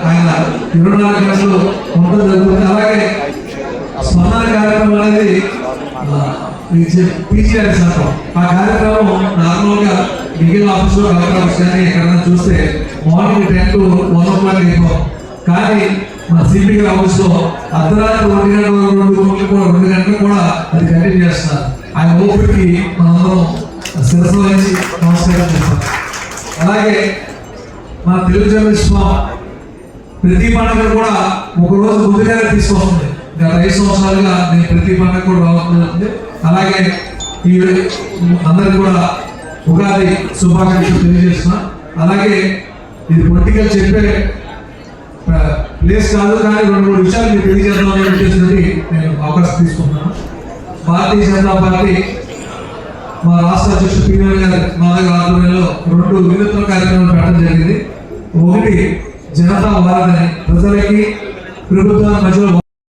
ఆయన 24 గంటలు ఉండడం జరుగుతుంది. అలాగే స్పందన కార్యక్రమం అనేది పీజీఆర్ శాతం. ఆ కార్యక్రమం నార్మల్గా మిగిలిన ఆఫీసులో కలెక్టర్ కానీ ఎక్కడైనా చూస్తే మార్నింగ్ 10 to 1 o'clock అయిపోతాం. కానీ మన సిపి గారి ఆఫీస్లో అర్ధరాత్రి 1 గంటల 2 గంటలు కూడా అది కంటిన్యూ చేస్తున్నారు. ఆయన ఓపికకి మనందరం శిరస్సు వహించి నమస్కారం చేస్తాం. అలాగే మన తెలుగు జర్నలిస్ట్ ప్రతి పండుగ కూడా ఒకరోజు ముందుగానే తీసుకొస్తుంది. గత 5 సంవత్సరాలుగా నేను ప్రతి పండుగ కూడా రావట్లేదు. అలాగే ఈ అందరికి కూడా ఉగాది శుభాకాంక్షలు తెలియజేస్తున్నా. అలాగే ఇది పొలిటికల్ చెప్పే ప్లేస్ కాదు, కానీ 2-3 విషయాలు మీకు తెలియజేద్దామని ఉద్దేశంతో నేను అవకాశం తీసుకుంటున్నాను. భారతీయ జనతా పార్టీ మా రాష్ట్ర అధ్యక్షుడు పీవీఎన్ గారి మాధవ్ ఆధ్వర్యంలో 2 వినూత్న కార్యక్రమాలు పెట్టడం జరిగింది. ఒకటి జనతా వారధి, ప్రజలకి ప్రభుత్వాల మధ్యలో